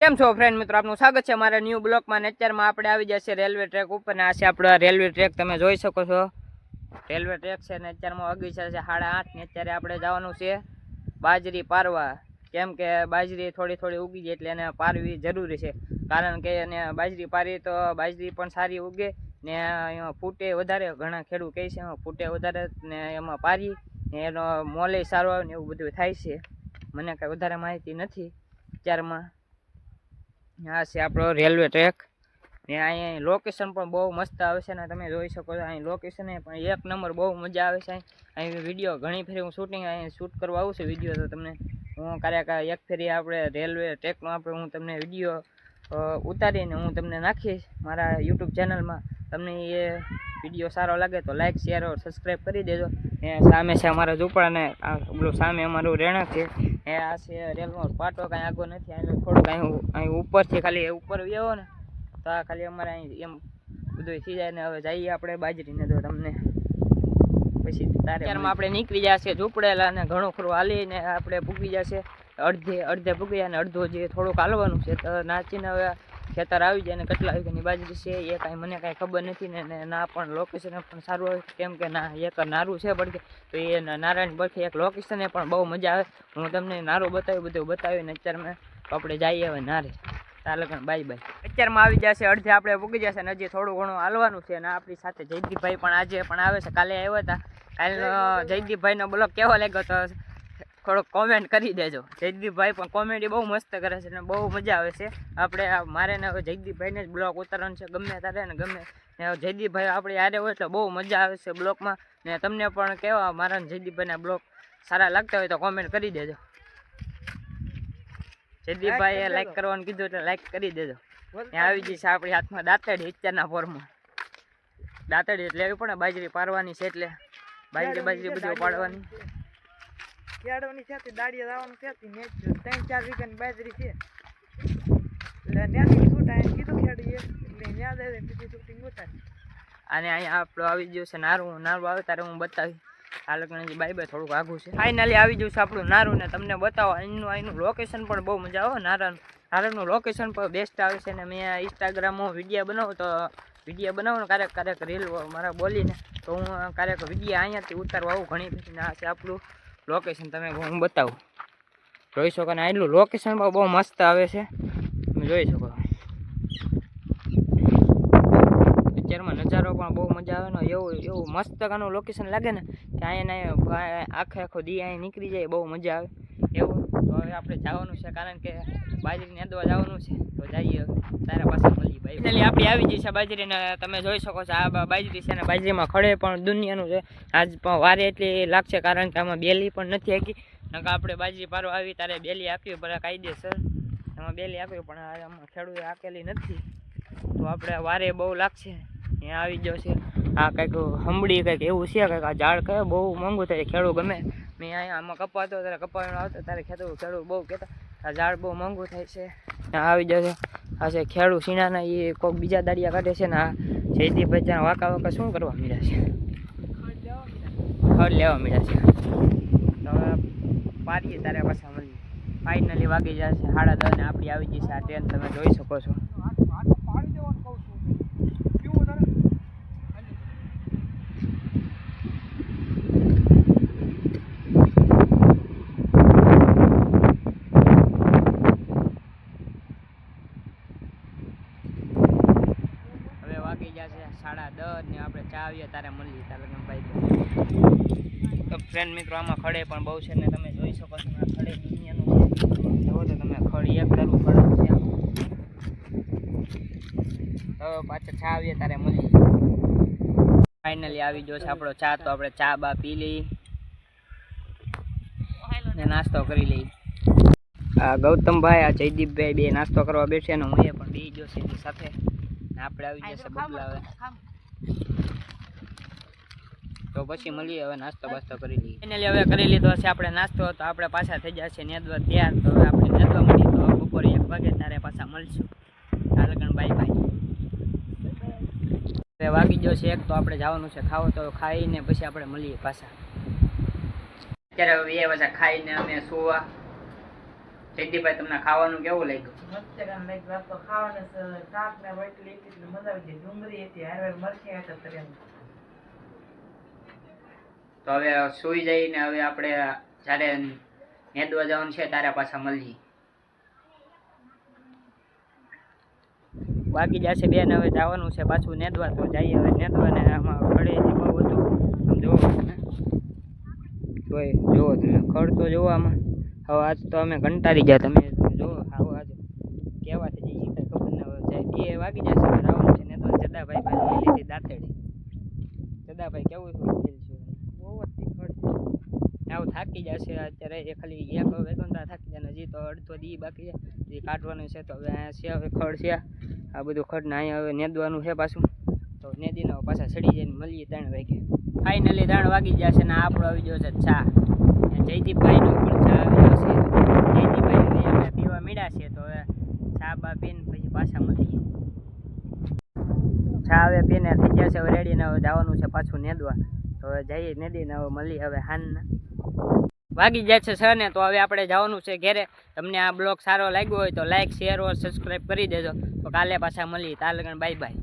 કેમ છો ફ્રેન્ડ મિત્રો, આપનું સ્વાગત છે અમારા ન્યૂ બ્લોગમાં. ને અત્યારમાં આપણે આવી જશે રેલવે ટ્રેક ઉપર ને આ છે આપણો રેલવે ટ્રેક. તમે જોઈ શકો છો રેલવે ટ્રેક છે ને અત્યારમાં વાગી છે 8:30 ને અત્યારે આપણે જવાનું છે બાજરી પારવા. કેમ કે બાજરી થોડી ઉગી જાય એટલે એને પારવી જરૂરી છે, કારણ કે એને બાજરી પારી તો બાજરી પણ સારી ઉગે ને એમાં ફૂટે વધારે. ઘણા ખેડૂત કહે છે એમાં ફૂટે વધારે ને એમાં પારી ને એનો મોલે સારો આવે ને એવું બધું થાય છે. મને કાંઈ વધારે માહિતી નથી. અત્યારમાં આ છે આપણો રેલવે ટ્રેક ને અહીંયા લોકેશન પણ બહુ મસ્ત આવે છે ને તમે જોઈ શકો છો. અહીં લોકેશન પણ એક નંબર, બહુ મજા આવે છે. અહીં વિડીયો ઘણી ફેરી હું અહીં શૂટ કરવા આવું છું વિડીયો, તો તમને હું ક્યારેક એક ફેરી આપણે રેલવે ટ્રેકનો હું તમને વિડીયો ઉતારીને હું તમને નાખીશ મારા યુટ્યુબ ચેનલમાં. તમને એ વિડીયો સારો લાગે તો લાઇક, શેર ઓર સબસ્ક્રાઈબ કરી દેજો. એ સામે છે અમારા ઝૂંપડા ને આ સામે અમારું રહેણાંક છે. એ આ છે રેલનો પાટો, કાંઈ આગો નથી. અહીં થોડુંક અહીં ઉપરથી ખાલી ઉપર વ્યો ને તો આ ખાલી અમારે અહીં એમ બધું થઈ જાય ને. હવે જઈએ આપણે બાજરીને તો તમને પછી અત્યારમાં આપણે નીકળી જશે ઝૂંપડેલા ને ઘણું ખરું હાલીને આપણે પૂગી જશે અડધે પૂગી જાય ને અડધું જે થોડુંક હાલવાનું છે. તો નાચીને હવે ખેતર આવી જાય ને કેટલા વીઘાની બાજરી છે એ કાંઈ મને કાંઈ ખબર નથી ને ના પણ લોકેશન પણ સારું આવે. કેમ કે ના એક નારું છે પડકે, તો એ નારાયણ પડખે એક લોકેશને પણ બહુ મજા આવે. હું તમને નારું બતાવ્યું, બધું બતાવ્યું ને અત્યારમાં આપણે જઈએ હવે નારે. ચાલો બાય બાય. અત્યારમાં આવી જશે અડધે આપણે પૂગી જશે ને હજી થોડું ઘણું હાલવાનું છે. અને આપણી સાથે જયદીપભાઈ પણ આજે પણ આવે છે. કાલે આવ્યા હતા. કાલનો જયદીપભાઈનો બ્લોગ કેવો લાગ્યો તો થોડોક કોમેન્ટ કરી દેજો. જયદીપભાઈ પણ કોમેડી બહુ મસ્ત કરે છે ને બહુ મજા આવે છે. આપણે મારે ને હવે જયદીપભાઈને જ બ્લોગ ઉતારવાનું છે ગમે ત્યારે ને ગમે ને. જયદીપભાઈ આપણે હારે હોય એટલે બહુ મજા આવે છે બ્લોગમાં. ને તમને પણ કેવા મારા જયદીપભાઈના બ્લોગ સારા લાગતા હોય તો કોમેન્ટ કરી દેજો. જયદીપભાઈએ લાઈક કરવાનું કીધું એટલે લાઈક કરી દેજો. ત્યાં આવી જશે આપણી હાથમાં દાંતડી. અત્યારના ફોરમાં દાંતડી એટલે લેવી પડે, બાજરી પારવાની છે એટલે બાજરી બધું પાડવાની. ખેડવાની છે, દાડિયા લાવવાનું છે, 3-4 વીઘાની બાજરી છે એટલે ત્યાંથી છૂટા કીધું ખેડીએ એટલે યાદ આવે બીજી શૂટિંગ ઉતારી. અને અહીંયા આપણું આવી ગયું છે નારું આવે ત્યારે હું બતાવી. આ લગ્ન બાય બાય થોડુંક આઘું છે. ફાઇનલી આવી ગયું છે આપણું નારું ને તમને બતાવો. અહીંનું લોકેશન પણ બહુ મજા આવે. નારાનું લોકેશન પણ બેસ્ટ આવે છે. ને મેં ઇન્સ્ટાગ્રામમાં વિડીયો બનાવું તો ને ક્યારેક રીલ મારા બોલીને તો હું ક્યારેક વિડીયો અહીંયાથી ઉતારવા આવું ઘણી બધી. આ છે આપણું લોકેશન, તમે હું બતાવું જોઈ શકો ને. આટલું લોકેશન પણ બહુ મસ્ત આવે છે, તમે જોઈ શકો. અત્યારમાં નજારો પણ બહુ મજા આવે ને. એવું મસ્ત કાનું લોકેશન લાગે ને કે અહીંયા આખો દી અહીં નીકળી જાય, બહુ મજા આવે એવું. તો હવે આપણે જવાનું છે કારણ કે બાજરી નેદવા જવાનું છે. તો જઈએ તારા પાસે મળી ભાઈ. ફાઇનલી આપણી આવી જઈ છે બાજરીને તમે જોઈ શકો છો. આ બાજરી છે ને બાજરીમાં ખડે પણ દુનિયાનું છે. આજ પણ વારે એટલી લાગશે કારણ કે આમાં બેલી પણ નથી આપી. નકર આપણે બાજરી પારો આવી ત્યારે બેલી આપવી પડે કાયદેસર. એમાં બેલી આપવી પણ આમાં ખેડૂતે આપેલી નથી તો આપણે વારે બહુ લાગશે. અહીંયા આવી ગયો છે આ કંઈક હંબડી કંઈક એવું છે. કંઈક આ ઝાડ કહે બહુ મોંઘું થાય. ખેડૂત ગમે મેં અહીંયા આમાં કપાતો ત્યારે કપાવાનો આવતો ત્યારે ખેડૂત બહુ કહેતા આ ઝાડ બહુ મોંઘું થાય છે. આવી જશે આ છે ખેડૂત સીણાના, એ કોઈક બીજા દાડિયા કાઢે છે ને. આ જયદીપભાઈ ત્યાં વાંકા શું કરવા મળ્યા છે? ખડ લેવા મળ્યા છે. તો પાડીએ તારે પાછા મળીએ. ફાઇનલી વાગી જશે 10:30 ને આપણી આવી જશે આ ટ્રેન, તમે જોઈ શકો છો. વાગી જશે 10:30 ને આપણે ચા આવીએ તારે મળીએ તારે ભાઈ. તો ફ્રેન્ડ મિત્રો આમાં ખડે પણ બહુ છે ને તમે જોઈ શકો છો. આ ખડે દુનિયાનું જુઓ તો તમે ખડી એક કરવું પડે છે. તો પાછા ચા આવીએ તારે મળીએ. ફાઇનલી આવી ગયો છે આપણો ચા. તો આપણે ચા બા પી લઈ ને નાસ્તો કરી લઈ. આ ગૌતમભાઈ આ જયદીપભાઈ બે નાસ્તો કરવા બેઠે ને હું એ પણ બી ગયો છે એની સાથે. આપણે આવી જશે બદલાવે તો પછી મળીએ. હવે નાસ્તો બાસ્તો કરી લઈએ. ફાઇનલી હવે કરી લીધો છે આપણે નાસ્તો. તો આપણે પાછા થઈ જશે નેદવા તૈયાર. તો હવે આપણે નેદવા મળીએ તો બપોરે 1 વાગે ત્યારે પાછા મળશું. આ લગન બાય બાય. હવે વાગી ગયો છે 1 તો આપણે જવાનું છે ખાવો. તો ખાઈને પછી આપણે મળીએ પાછા. અત્યારે હવે એ પાછા ખાઈને અમે સુવા જયદીપભાઈ તમને ખાવાનું કેવું લાગ્યું? મસ્ત કામ લાઈક વાત તો ખાવાને શાક ને રોટલી હતી એટલે મજા આવી ગઈ. ડુંગળી હતી હારે મરચી હતા તરેલી. તો હવે સુઈ જઈને હવે આપણે જ્યારે નેદવા જવાનું છે ત્યારે પાછા મળીએ. બાકી જશે બેન હવે જવાનું છે પાછું નેદવા, તો જઈએ હવે નેદવા. ને આમાં ખડે બહુ હતું આમ જોવો તમે, જોવો તમે ખડ તો જોવો આમાં. હવે આજ તો અમે કંટાળી ગયા, તમે જોવો આવો આજ કેવા છે જઈએ કઈ ખબર ના હોય. 2 વાગી જશે જવાનું છે નેદવા. જદાભાઈ પાસે લઈ લીધી દાંતેડી. જદાભાઈ કેવું ફીલ છે? બહુ જ તીખડ આવું થાકી જશે અત્યારે. એ ખાલી 1 વાગ્યા થાકી જાય. હજી તો અડધો દી બાકી છે, એ કાઢવાનું છે. તો હવે અહીંયા છે હવે ખડ છે આ બધું ખડ ને અહીંયા હવે નેદવાનું છે પાછું. તો નેદીને પાછા ચડી જઈને મળીએ 3 વાગે. ફાઇનલી 3 વાગી જશે ને આપણો આવી ગયો છે ચા. જયદીપભાઈનો પણ ચા આવી ગયો છે. જયદીપભાઈ અમે પીવા મીડા છે, તો હવે ચા બા પીને પછી પાછા મળીએ. ચા હવે પીને થઈ જશે હવે રેડી ને હવે જવાનું છે પાછું નેદવા. તો હવે જઈએ નેદીને હવે મળીએ હવે હાનના. વાગી જાય છે 6 ને, તો હવે આપણે જવાનું છે ઘેરે. તમને આ બ્લોગ સારો લાગ્યો હોય તો લાઈક, શેર ઓર સબસ્ક્રાઈબ કરી દેજો. તો કાલે પાછા મળીએ. તાલ લગન બાય બાય.